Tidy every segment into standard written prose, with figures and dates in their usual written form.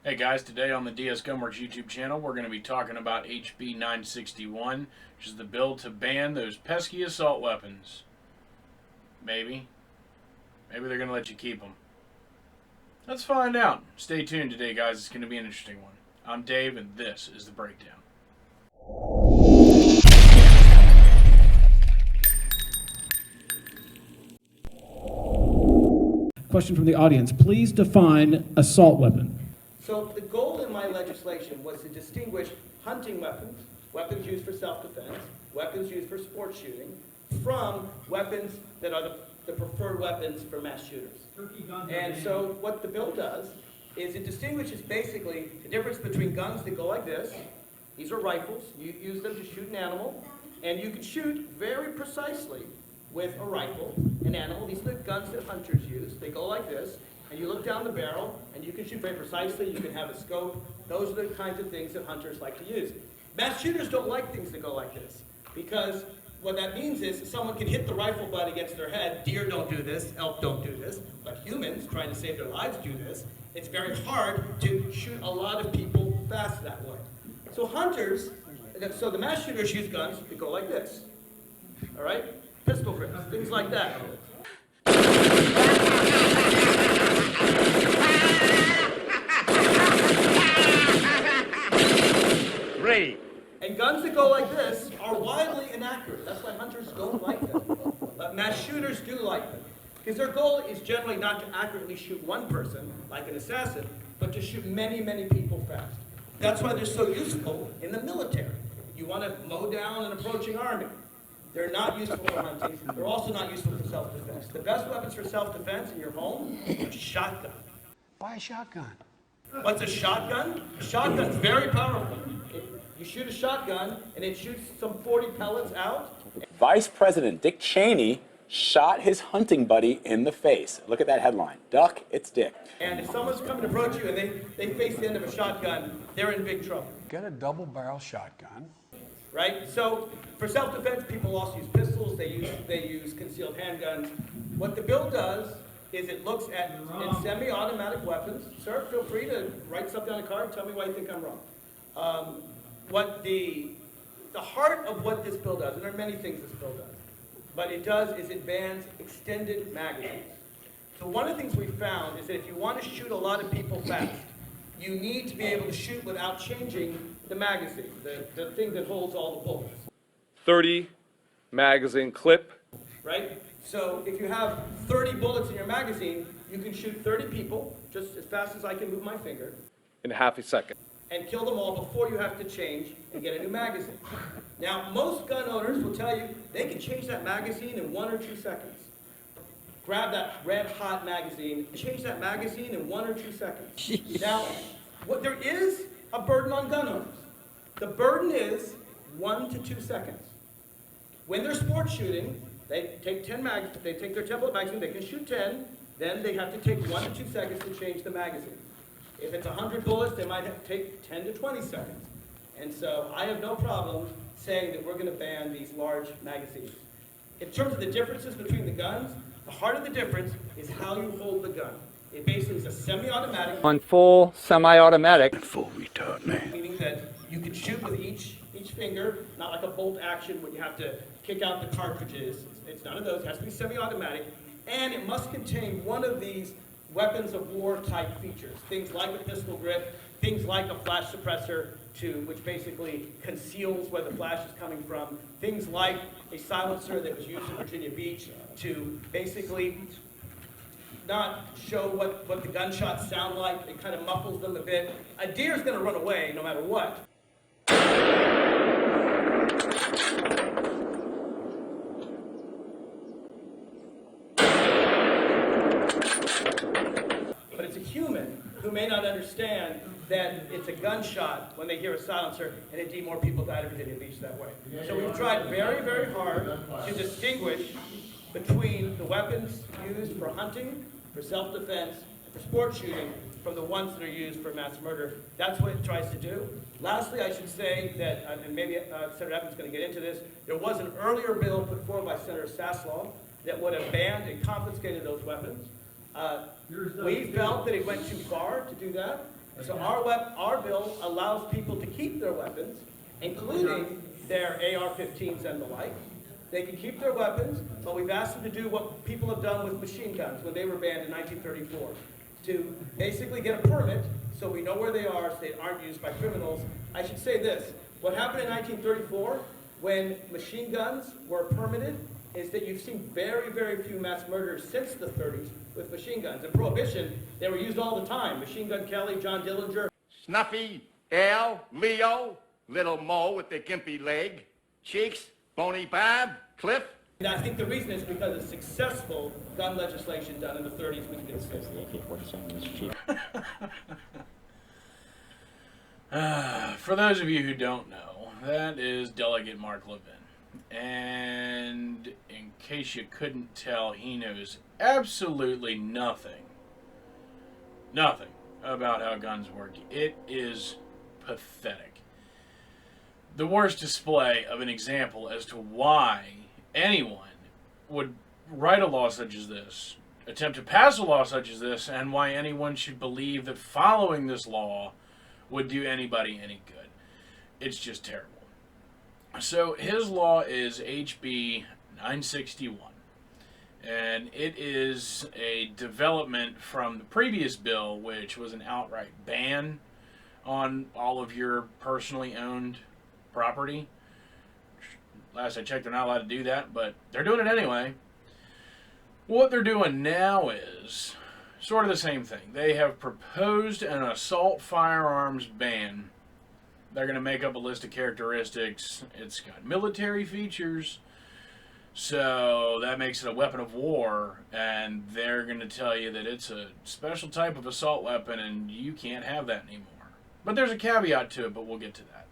Hey guys, today on the DS Gunworks YouTube channel, we're going to be talking about HB961, which is the bill to ban those pesky assault weapons. Maybe. Maybe they're going to let you keep them. Let's find out. Stay tuned today, guys. It's going to be an interesting one. I'm Dave, and this is The Breakdown. Question from the audience. Please define assault weapon. So the goal in my legislation was to distinguish hunting weapons, weapons used for self-defense, weapons used for sport shooting, from weapons that are the preferred weapons for mass shooters. And so what the bill does is it distinguishes basically the difference between guns that go like this. These are rifles. You use them to shoot an animal, and you can shoot very precisely with a rifle, an animal. These are the guns that hunters use. They go like this, and you look down the barrel, and you can shoot very precisely. You can have a scope. Those are the kinds of things that hunters like to use. Mass shooters don't like things that go like this, because what that means is someone can hit the rifle butt against their head. Deer don't do this. Elk don't do this. But humans trying to save their lives do this. It's very hard to shoot a lot of people fast that way. So the mass shooters use guns that go like this. All right? Pistol grips, things like that. Great. And guns that go like this are wildly inaccurate. That's why hunters don't like them. But mass shooters do like them. Because their goal is generally not to accurately shoot one person, like an assassin, but to shoot many, many people fast. That's why they're so useful in the military. You want to mow down an approaching army. They're not useful for hunting. They're also not useful for self-defense. The best weapons for self-defense in your home are a shotgun. Why a shotgun? What's a shotgun? A shotgun's very powerful. You shoot a shotgun, and it shoots some 40 pellets out. Vice President Dick Cheney shot his hunting buddy in the face. Look at that headline. Duck, it's Dick. And if someone's coming to approach you and they face the end of a shotgun, they're in big trouble. Get a double-barrel shotgun. Right? So for self-defense, people also use pistols. They use concealed handguns. What the bill does is it looks at semi-automatic weapons. Sir, feel free to write something on a card. Tell me why you think I'm wrong. What the heart of what this bill does, and there are many things this bill does, but it does is it bans extended magazines. So one of the things we found is that if you want to shoot a lot of people fast, you need to be able to shoot without changing the magazine, the thing that holds all the bullets. 30 magazine clip. Right? So if you have 30 bullets in your magazine, you can shoot 30 people just as fast as I can move my finger In half a second. and kill them all before you have to change and get a new magazine. Now, most gun owners will tell you they can change that magazine in 1 or 2 seconds. Grab that red-hot magazine, change that magazine in 1 or 2 seconds. Now, there is a burden on gun owners. The burden is 1 to 2 seconds. When they're sport shooting, they take 10 they take their 10-bullet magazine, they can shoot 10, then they have to take 1 to 2 seconds to change the magazine. If it's 100 bullets, they might have to take 10 to 20 seconds. And so I have no problem saying that we're going to ban these large magazines. In terms of the differences between the guns, the heart of the difference is how you hold the gun. It basically is a semi-automatic. On full semi-automatic. Full retard, man. Meaning that you can shoot with each finger, not like a bolt action when you have to kick out the cartridges. It's none of those. It has to be semi-automatic. And it must contain one of these weapons of war type features. Things like a pistol grip, things like a flash suppressor, which basically conceals where the flash is coming from. Things like a silencer that was used in Virginia Beach to basically not show what the gunshots sound like. It kind of muffles them a bit. A deer's going to run away no matter what. But it's a human who may not understand that it's a gunshot when they hear a silencer, and indeed more people died at Virginia Beach that way. So we've tried very, very hard to distinguish between the weapons used for hunting, for self-defense, and for sport shooting from the ones that are used for mass murder. That's what it tries to do. Lastly, I should say that, and maybe Senator Evans is going to get into this, there was an earlier bill put forward by Senator Saslaw that would have banned and confiscated those weapons. We felt that it went too far to do that, So our bill allows people to keep their weapons, including their AR-15s and the like. They can keep their weapons, but we've asked them to do what people have done with machine guns when they were banned in 1934, to basically get a permit so we know where they are, so they aren't used by criminals. I should say this, what happened in 1934 when machine guns were permitted is that you've seen very, very few mass murders since the 30s with machine guns. In Prohibition, they were used all the time. Machine Gun Kelly, John Dillinger. Snuffy, Al, Leo, Little Mo with the gimpy leg, Cheeks, Bony Bob, Cliff. And I think the reason is because of successful gun legislation done in the 30s, we can get the AK-47 cheap. For those of you who don't know, that is Delegate Mark Levine. And in case you couldn't tell, he knows absolutely nothing about how guns work. It is pathetic. The worst display of an example as to why anyone would write a law such as this, attempt to pass a law such as this, and why anyone should believe that following this law would do anybody any good. It's just terrible. So his law is HB 961, and it is a development from the previous bill, which was an outright ban on all of your personally owned property. Last I checked, they're not allowed to do that, but they're doing it anyway. What they're doing now is sort of the same thing. They have proposed an assault firearms ban. They're going to make up a list of characteristics. It's got military features, so that makes it a weapon of war, and they're going to tell you that it's a special type of assault weapon and you can't have that anymore. But there's a caveat to it, but we'll get to that.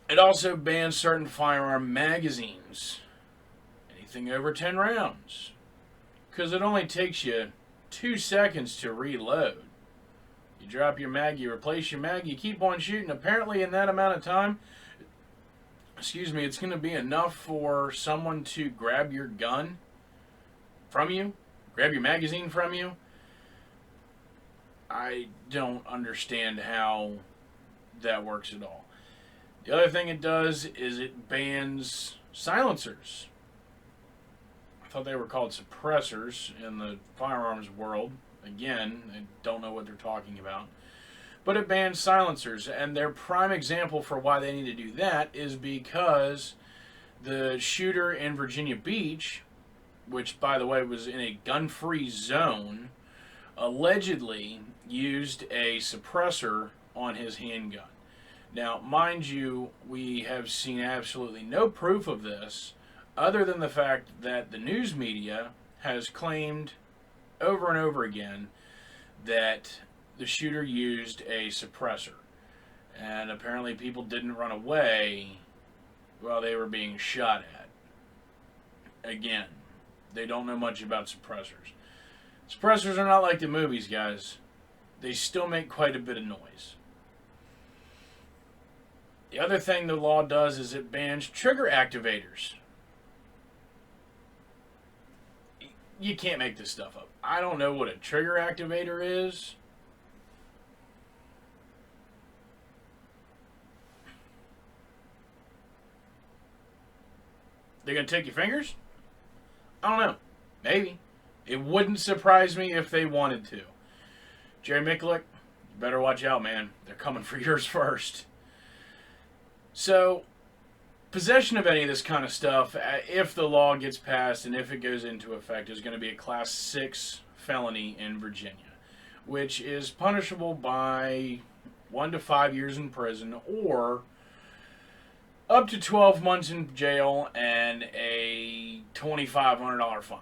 It also bans certain firearm magazines, anything over 10 rounds, because it only takes you 2 seconds to reload. You drop your mag, you replace your mag, you keep on shooting. Apparently in that amount of time, it's going to be enough for someone to grab your gun from you, grab your magazine from you. I don't understand how that works at all. The other thing it does is it bans silencers. I thought they were called suppressors in the firearms world. Again, I don't know what they're talking about. But it bans silencers, and their prime example for why they need to do that is because the shooter in Virginia Beach, which, by the way, was in a gun-free zone, allegedly used a suppressor on his handgun. Now, mind you, we have seen absolutely no proof of this, other than the fact that the news media has claimed over and over again that the shooter used a suppressor. And apparently people didn't run away while they were being shot at. Again, they don't know much about suppressors. Suppressors are not like the movies, guys. They still make quite a bit of noise. The other thing the law does is it bans trigger activators. You can't make this stuff up. I don't know what a trigger activator is. They're going to take your fingers? I don't know. Maybe. It wouldn't surprise me if they wanted to. Jerry Mikulek, you better watch out, man. They're coming for yours first. So, possession of any of this kind of stuff, if the law gets passed and if it goes into effect, is going to be a Class 6 felony in Virginia, which is punishable by 1 to 5 years in prison or up to 12 months in jail and a $2,500 fine.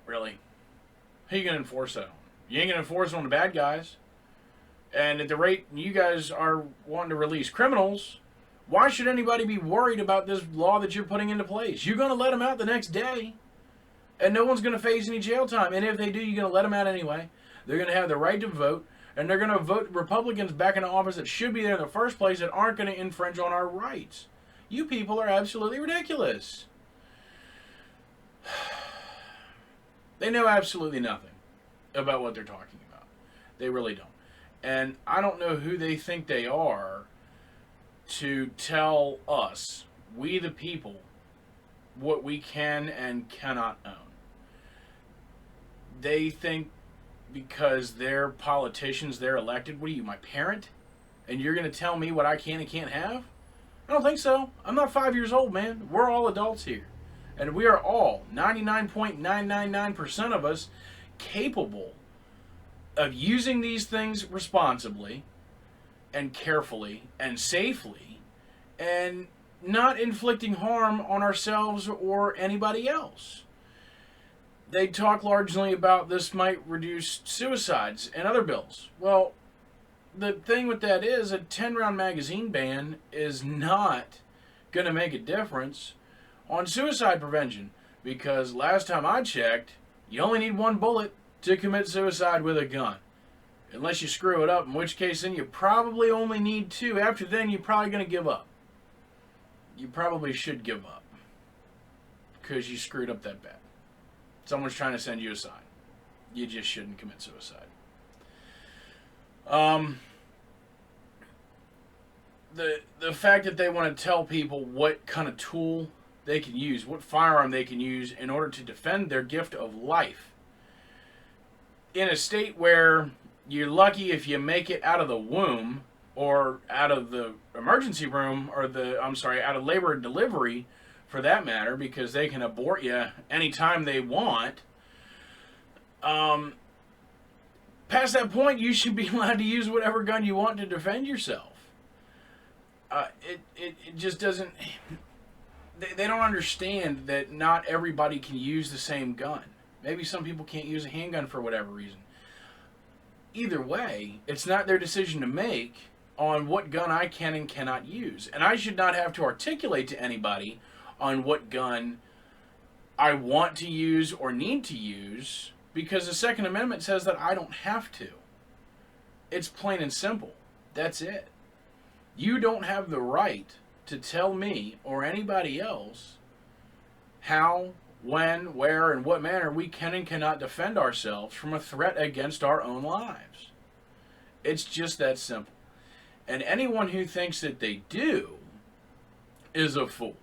Really? Who are you going to enforce that on? You ain't going to enforce it on the bad guys. And at the rate you guys are wanting to release criminals, why should anybody be worried about this law that you're putting into place? You're going to let them out the next day, and no one's going to face any jail time. And if they do, you're going to let them out anyway. They're going to have the right to vote, and they're going to vote Republicans back into office that should be there in the first place that aren't going to infringe on our rights. You people are absolutely ridiculous. They know absolutely nothing about what they're talking about. They really don't. And I don't know who they think they are to tell us, we the people, what we can and cannot own. They think because they're politicians, they're elected. What are you, my parent? And you're going to tell me what I can and can't have? I don't think so. I'm not 5 years old, man. We're all adults here. And we are all, 99.999% of us, capable of using these things responsibly and carefully and safely and not inflicting harm on ourselves or anybody else. They talk largely about this might reduce suicides and other bills. Well, the thing with that is a 10-round magazine ban is not going to make a difference on suicide prevention, because last time I checked, you only need one bullet to commit suicide with a gun. Unless you screw it up, in which case then you probably only need two. After then, you're probably going to give up. You probably should give up because you screwed up that bad. Someone's trying to send you a sign. You just shouldn't commit suicide. The fact that they want to tell people what kind of tool they can use, what firearm they can use in order to defend their gift of life. In a state where you're lucky if you make it out of the womb or out of the emergency room or out of labor and delivery for that matter, because they can abort you anytime they want. Past that point, you should be allowed to use whatever gun you want to defend yourself. It just doesn't... They don't understand that not everybody can use the same gun. Maybe some people can't use a handgun for whatever reason. Either way, it's not their decision to make on what gun I can and cannot use. And I should not have to articulate to anybody on what gun I want to use or need to use, because the Second Amendment says that I don't have to. It's plain and simple. That's it. You don't have the right to tell me or anybody else how, when, where, and what manner we can and cannot defend ourselves from a threat against our own lives. It's just that simple. And anyone who thinks that they do is a fool,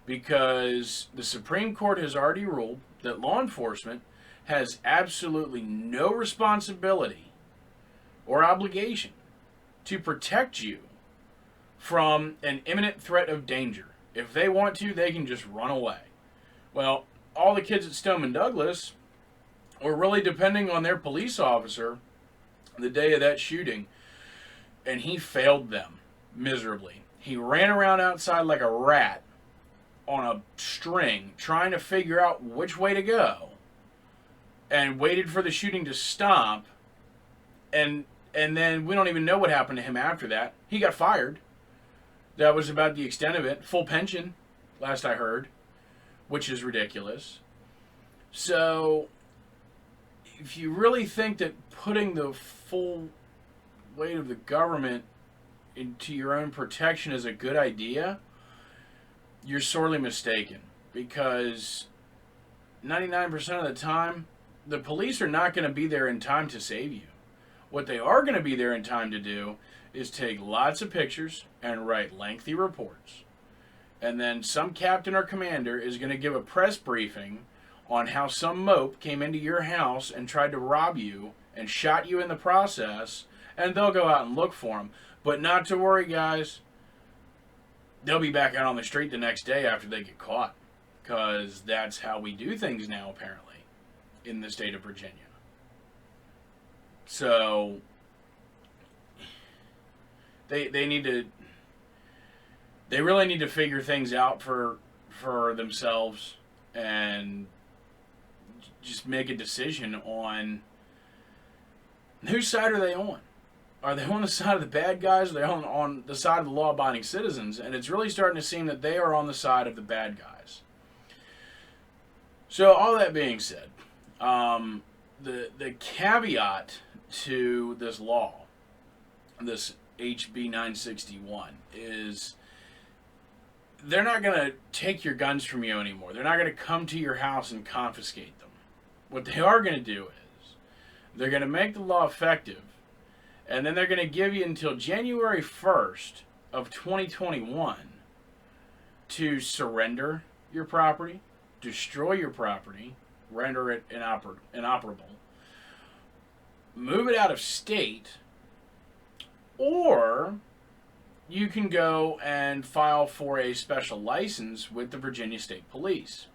because the Supreme Court has already ruled that law enforcement has absolutely no responsibility or obligation to protect you from an imminent threat of danger. If they want to, they can just run away. Well, all the kids at Stoneman Douglas were really depending on their police officer the day of that shooting, and he failed them miserably. He ran around outside like a rat on a string trying to figure out which way to go, and waited for the shooting to stop, and then we don't even know what happened to him after that. He got fired. That was about the extent of it. Full pension, last I heard, which is ridiculous. So, if you really think that putting the full weight of the government into your own protection is a good idea, you're sorely mistaken. Because 99% of the time, the police are not going to be there in time to save you. What they are going to be there in time to do is take lots of pictures and write lengthy reports. And then some captain or commander is going to give a press briefing on how some mope came into your house and tried to rob you and shot you in the process, and they'll go out and look for him. But not to worry, guys. They'll be back out on the street the next day after they get caught, because that's how we do things now, apparently, in the state of Virginia. So they really need to figure things out for themselves and just make a decision on whose side are they on. Are they on the side of the bad guys, or are they on the side of the law-abiding citizens? And it's really starting to seem that they are on the side of the bad guys. So all that being said, the caveat to this law, this HB961, is they're not going to take your guns from you anymore. They're not going to come to your house and confiscate them. What they are going to do is They're going to make the law effective, and then they're going to give you until January 1st of 2021 to surrender your property, destroy your property, render it inoperable, move it out of state, or you can go and file for a special license with the Virginia State Police.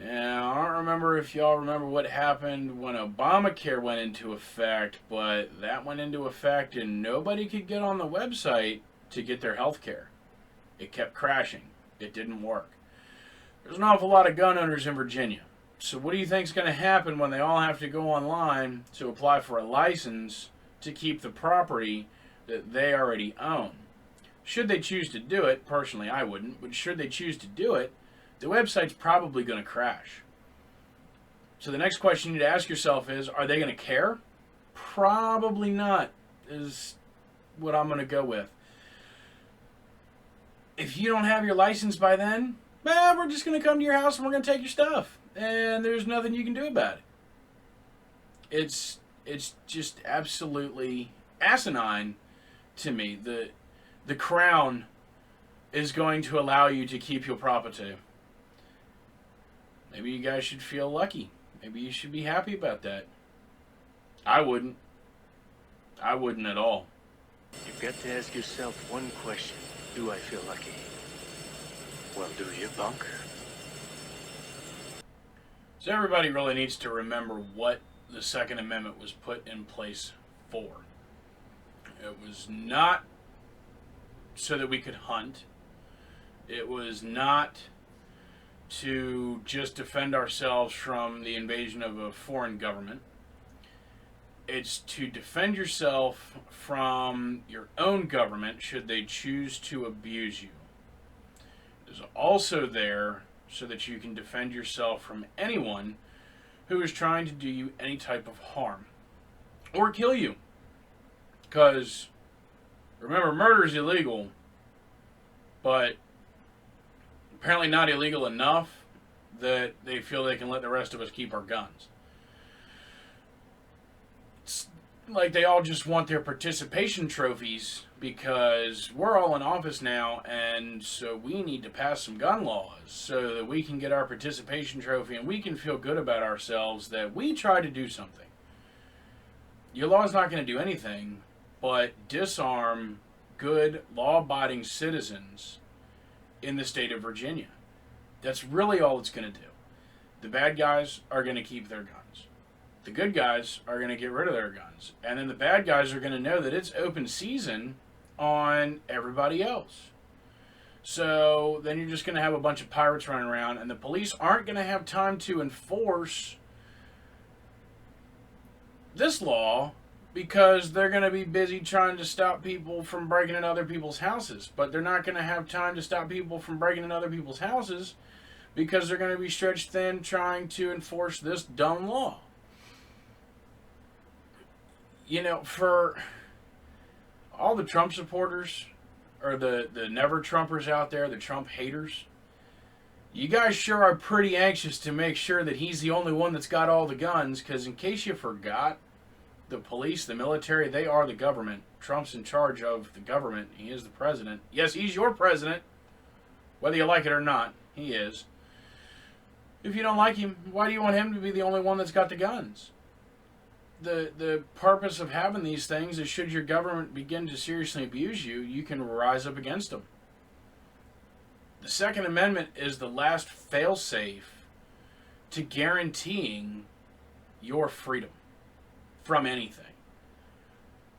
Now, I don't remember if y'all remember what happened when Obamacare went into effect, but that went into effect and nobody could get on the website to get their health care. It kept crashing. It didn't work. There's an awful lot of gun owners in Virginia. So what do you think is going to happen when they all have to go online to apply for a license to keep the property that they already own? Should they choose to do it, personally I wouldn't, but should they choose to do it, the website's probably going to crash. So the next question you need to ask yourself is, are they going to care? Probably not, is what I'm going to go with. If you don't have your license by then, well, we're just going to come to your house and we're going to take your stuff. And there's nothing you can do about it. It's just absolutely asinine to me. The Crown is going to allow you to keep your property. Maybe you guys should feel lucky. Maybe you should be happy about that. I wouldn't. I wouldn't at all. You've got to ask yourself one question. Do I feel lucky? Well, do you, punk? So everybody really needs to remember what the Second Amendment was put in place for. It was not so that we could hunt. It was not to just defend ourselves from the invasion of a foreign government. It's to defend yourself from your own government should they choose to abuse you. It's also there so that you can defend yourself from anyone who is trying to do you any type of harm or kill you. Because, remember, murder is illegal, but apparently not illegal enough that they feel they can let the rest of us keep our guns. It's like they all just want their participation trophies because we're all in office now, and so we need to pass some gun laws so that we can get our participation trophy and we can feel good about ourselves that we tried to do something. Your law is not going to do anything but disarm good, law-abiding citizens in the state of Virginia. That's really all it's going to do. The bad guys are going to keep their guns. The good guys are going to get rid of their guns. And then the bad guys are going to know that it's open season on everybody else. So then you're just going to have a bunch of pirates running around, and the police aren't going to have time to enforce this law because they're going to be busy trying to stop people from breaking into other people's houses. But they're not going to have time to stop people from breaking into other people's houses because they're going to be stretched thin trying to enforce this dumb law. You know, for all the Trump supporters, or the never Trumpers out there, the Trump haters, you guys sure are pretty anxious to make sure that he's the only one that's got all the guns, because in case you forgot, the police, the military, they are the government. Trump's in charge of the government. He is the president. Yes, he's your president, whether you like it or not. He is. If you don't like him, why do you want him to be the only one that's got the guns? The purpose of having these things is should your government begin to seriously abuse you, you can rise up against them. The Second Amendment is the last fail-safe to guaranteeing your freedom from anything.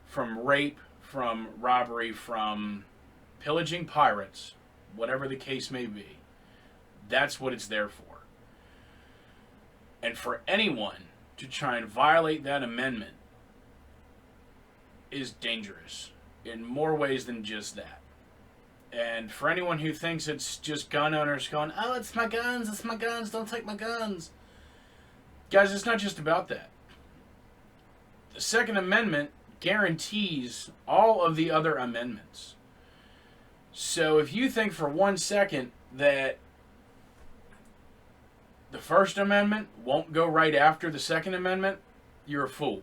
From rape, from robbery, from pillaging pirates, whatever the case may be. That's what it's there for. And for anyone to try and violate that amendment is dangerous in more ways than just that. And for anyone who thinks it's just gun owners going, oh, it's my guns, don't take my guns. Guys, it's not just about that. The Second Amendment guarantees all of the other amendments. So if you think for 1 second that the First Amendment won't go right after the Second Amendment, you're a fool.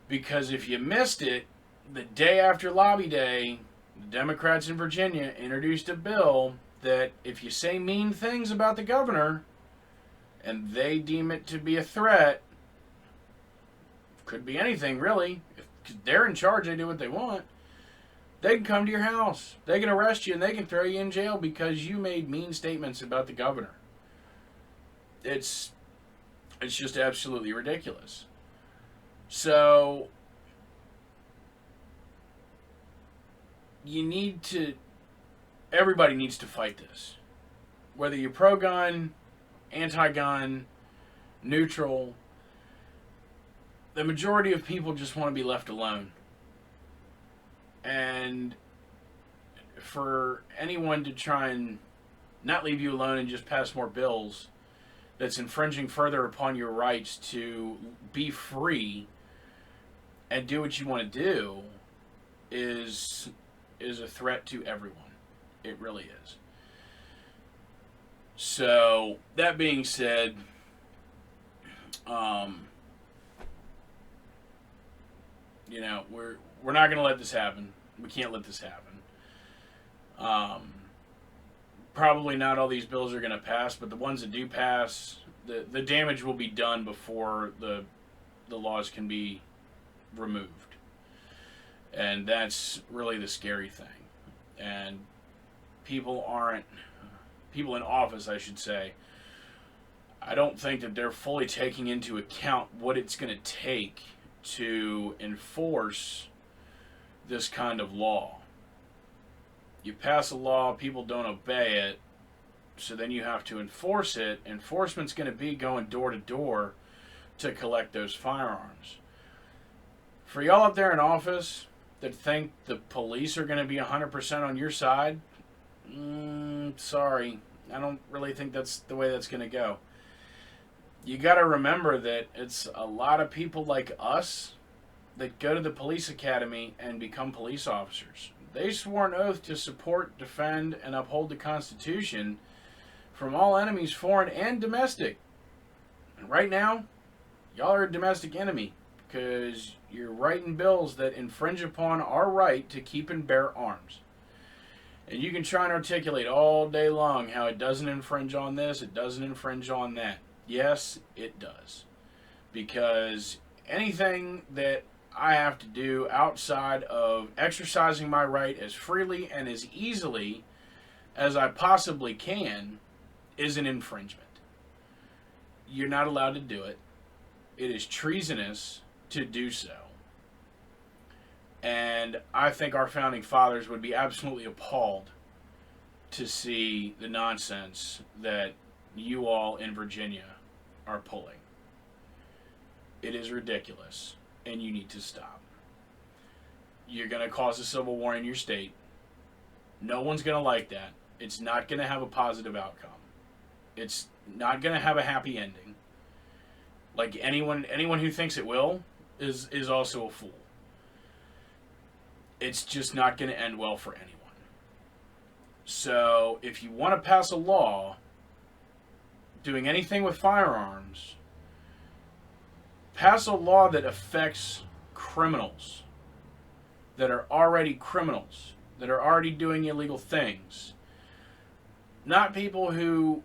Because if you missed it, the day after Lobby Day, the Democrats in Virginia introduced a bill that if you say mean things about the governor and they deem it to be a threat, could be anything really, if they're in charge, they do what they want, they can come to your house, they can arrest you, and they can throw you in jail because you made mean statements about the governor. It's just absolutely ridiculous. So everybody needs to fight this. Whether you're pro-gun, anti-gun, neutral, the majority of people just want to be left alone. And for anyone to try and not leave you alone and just pass more bills that's infringing further upon your rights to be free and do what you want to do is a threat to everyone. It really is. So, that being said, you know, we're not going to let this happen. We can't let this happen. Probably not all these bills are going to pass, but the ones that do pass, the damage will be done before the laws can be removed. And that's really the scary thing. And people in office, I should say, I don't think that they're fully taking into account what it's going to take to enforce this kind of law. You pass a law, people don't obey it, so then you have to enforce it. Enforcement's going to be going door to door to collect those firearms. For y'all up there in office that think the police are going to be 100% on your side, sorry. I don't really think that's the way that's going to go. You got to remember that it's a lot of people like us that go to the police academy and become police officers. They swore an oath to support, defend, and uphold the Constitution from all enemies, foreign and domestic. And right now, y'all are a domestic enemy because you're writing bills that infringe upon our right to keep and bear arms. And you can try and articulate all day long how it doesn't infringe on this, it doesn't infringe on that. Yes, it does. Because anything that I have to do outside of exercising my right as freely and as easily as I possibly can is an infringement. You're not allowed to do it. It is treasonous to do so. And I think our founding fathers would be absolutely appalled to see the nonsense that you all in Virginia are pulling. It is ridiculous, and you need to stop. You're going to cause a civil war in your state. No one's going to like that. It's not going to have a positive outcome. It's not going to have a happy ending. Like anyone who thinks it will is also a fool. It's just not going to end well for anyone. So, if you want to pass a law doing anything with firearms, pass a law that affects criminals that are already criminals, that are already doing illegal things. Not people who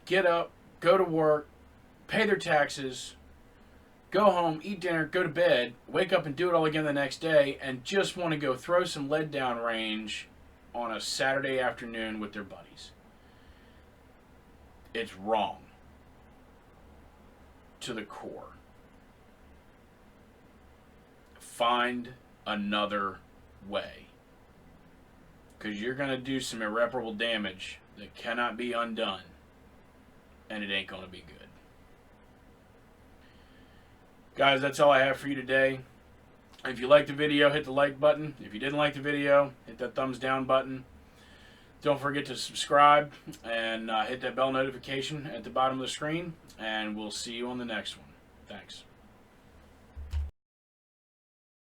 get up, go to work, pay their taxes, go home, eat dinner, go to bed, wake up and do it all again the next day, and just want to go throw some lead down range on a Saturday afternoon with their buddies. It's wrong to the core. Find another way, because you're going to do some irreparable damage that cannot be undone, and it ain't going to be good. Guys, that's all I have for you today. If you liked the video, hit the like button. If you didn't like the video, hit that thumbs down button. Don't forget to subscribe and hit that bell notification at the bottom of the screen, and we'll see you on the next one. Thanks.